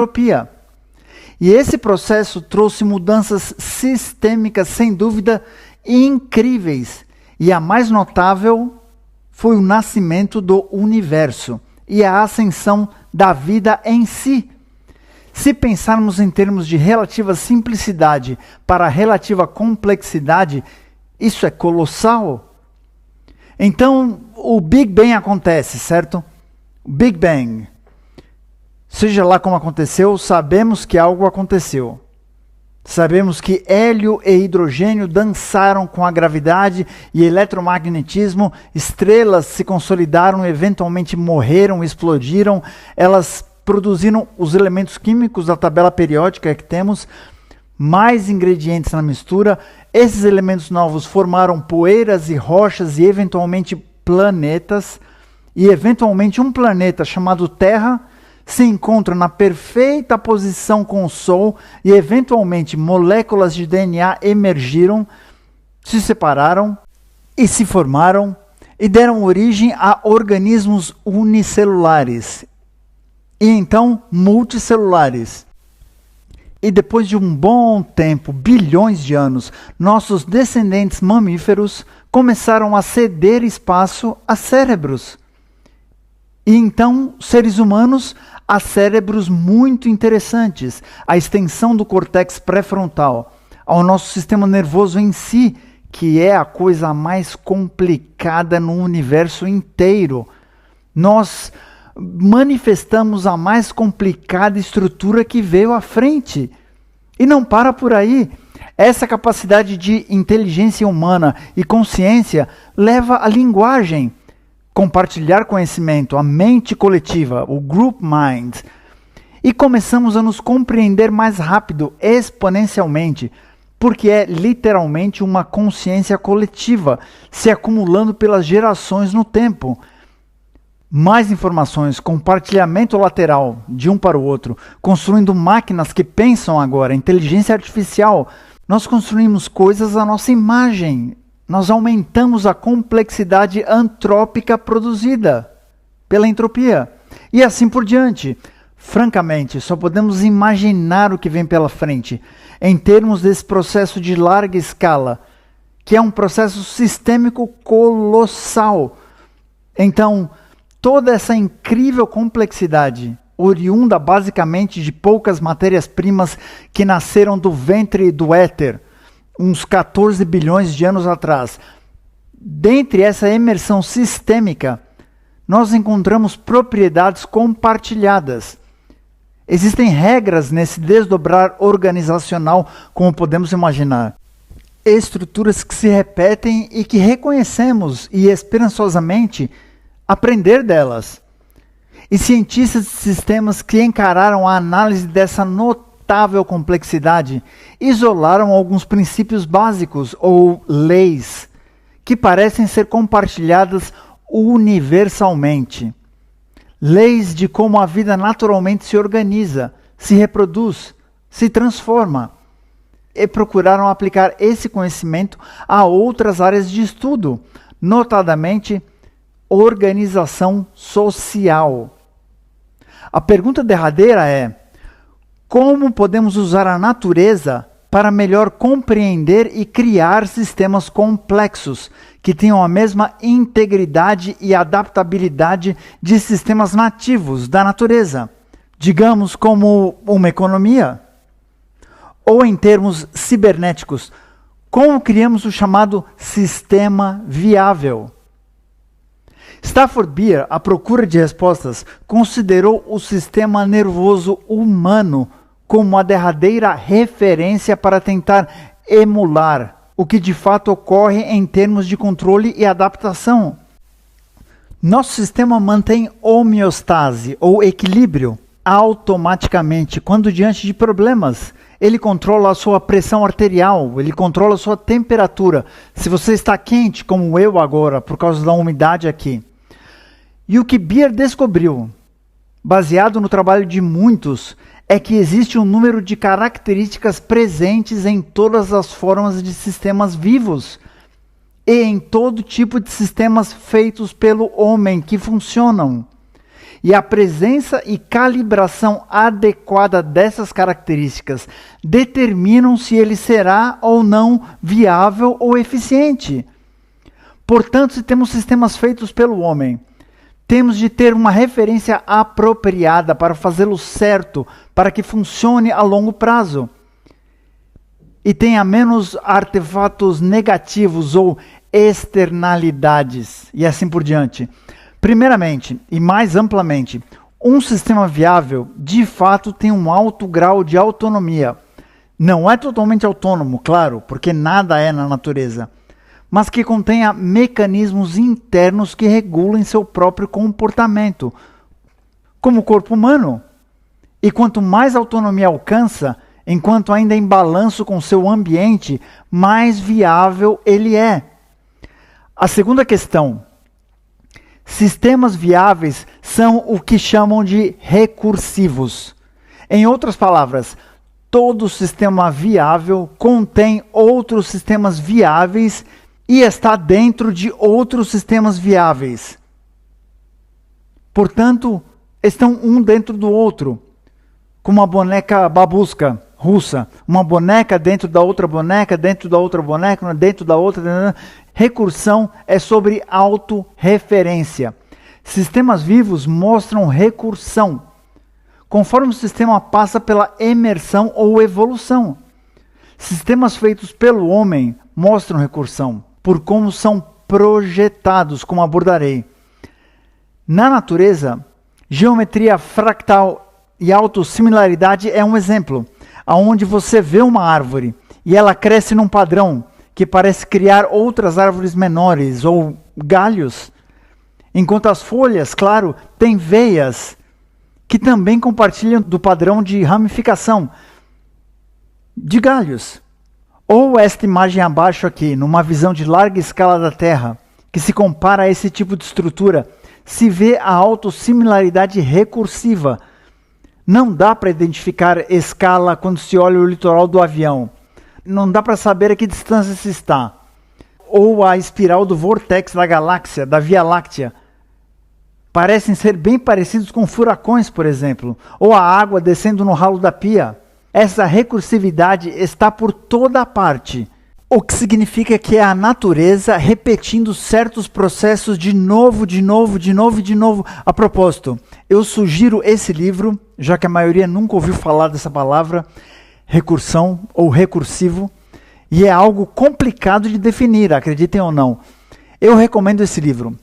entropia. E esse processo trouxe mudanças sistêmicas, sem dúvida, incríveis. E a mais notável foi o nascimento do universo e a ascensão da vida em si. Se pensarmos em termos de relativa simplicidade para relativa complexidade, isso é colossal. Então, o Big Bang acontece, certo? O Big Bang. Seja lá como aconteceu, sabemos que algo aconteceu. Sabemos que hélio e hidrogênio dançaram com a gravidade e eletromagnetismo, estrelas se consolidaram, eventualmente morreram, explodiram, elas produziram os elementos químicos da tabela periódica que temos, mais ingredientes na mistura. Esses elementos novos formaram poeiras e rochas e eventualmente planetas, e eventualmente um planeta chamado Terra se encontra na perfeita posição com o Sol e eventualmente moléculas de DNA emergiram, se separaram e se formaram e deram origem a organismos unicelulares e então multicelulares. E depois de um bom tempo, bilhões de anos, nossos descendentes mamíferos começaram a ceder espaço a cérebros. E então, seres humanos, a cérebros muito interessantes, a extensão do córtex pré-frontal, ao nosso sistema nervoso em si, que é a coisa mais complicada no universo inteiro. Nós manifestamos a mais complicada estrutura que veio à frente. E não para por aí. Essa capacidade de inteligência humana e consciência leva à linguagem, compartilhar conhecimento, a mente coletiva, o group mind. E começamos a nos compreender mais rápido, exponencialmente, porque é literalmente uma consciência coletiva, se acumulando pelas gerações no tempo. Mais informações, compartilhamento lateral de um para o outro, construindo máquinas que pensam agora, inteligência artificial. Nós construímos coisas à nossa imagem. Nós aumentamos a complexidade antrópica produzida pela entropia. E assim por diante. Francamente, só podemos imaginar o que vem pela frente, em termos desse processo de larga escala, que é um processo sistêmico colossal. Então, toda essa incrível complexidade, oriunda basicamente de poucas matérias-primas que nasceram do ventre do éter, uns 14 bilhões de anos atrás. Dentre essa imersão sistêmica, nós encontramos propriedades compartilhadas. Existem regras nesse desdobrar organizacional, como podemos imaginar. Estruturas que se repetem e que reconhecemos e esperançosamente aprender delas. E cientistas de sistemas que encararam a análise dessa notável complexidade isolaram alguns princípios básicos ou leis que parecem ser compartilhadas universalmente. Leis de como a vida naturalmente se organiza, se reproduz, se transforma. E procuraram aplicar esse conhecimento a outras áreas de estudo, notadamente organização social. A pergunta derradeira é: como podemos usar a natureza para melhor compreender e criar sistemas complexos que tenham a mesma integridade e adaptabilidade de sistemas nativos da natureza, digamos como uma economia? Ou em termos cibernéticos, como criamos o chamado sistema viável? Stafford Beer, à procura de respostas, considerou o sistema nervoso humano como a derradeira referência para tentar emular o que de fato ocorre em termos de controle e adaptação. Nosso sistema mantém homeostase ou equilíbrio automaticamente quando diante de problemas. Ele controla a sua pressão arterial, ele controla a sua temperatura. Se você está quente, como eu agora, por causa da umidade aqui. E o que Beer descobriu, baseado no trabalho de muitos, é que existe um número de características presentes em todas as formas de sistemas vivos e em todo tipo de sistemas feitos pelo homem que funcionam. E a presença e calibração adequada dessas características determinam se ele será ou não viável ou eficiente. Portanto, se temos sistemas feitos pelo homem, temos de ter uma referência apropriada para fazê-lo certo, para que funcione a longo prazo e tenha menos artefatos negativos ou externalidades, e assim por diante. Primeiramente, e mais amplamente, um sistema viável, de fato, tem um alto grau de autonomia. Não é totalmente autônomo, claro, porque nada é na natureza, mas que contenha mecanismos internos que regulem seu próprio comportamento, como o corpo humano. E quanto mais autonomia alcança, enquanto ainda em balanço com seu ambiente, mais viável ele é. A segunda questão: sistemas viáveis são o que chamam de recursivos. Em outras palavras, todo sistema viável contém outros sistemas viáveis e está dentro de outros sistemas viáveis. Portanto, estão um dentro do outro, como uma boneca babusca russa, uma boneca dentro da outra boneca, dentro da outra boneca, dentro da outra. Recursão é sobre autorreferência. Sistemas vivos mostram recursão, conforme o sistema passa pela emersão ou evolução. Sistemas feitos pelo homem mostram recursão, por como são projetados, como abordarei. Na natureza, geometria fractal e autossimilaridade é um exemplo, onde você vê uma árvore e ela cresce num padrão que parece criar outras árvores menores ou galhos, enquanto as folhas, claro, têm veias que também compartilham do padrão de ramificação de galhos. Ou esta imagem abaixo aqui, numa visão de larga escala da Terra, que se compara a esse tipo de estrutura, se vê a autossimilaridade recursiva. Não dá para identificar escala quando se olha o litoral do avião. Não dá para saber a que distância se está. Ou a espiral do vórtex da galáxia, da Via Láctea. Parecem ser bem parecidos com furacões, por exemplo. Ou a água descendo no ralo da pia. Essa recursividade está por toda parte. O que significa que é a natureza repetindo certos processos de novo. A propósito, eu sugiro esse livro, já que a maioria nunca ouviu falar dessa palavra, recursão ou recursivo, e é algo complicado de definir, acreditem ou não. Eu recomendo esse livro.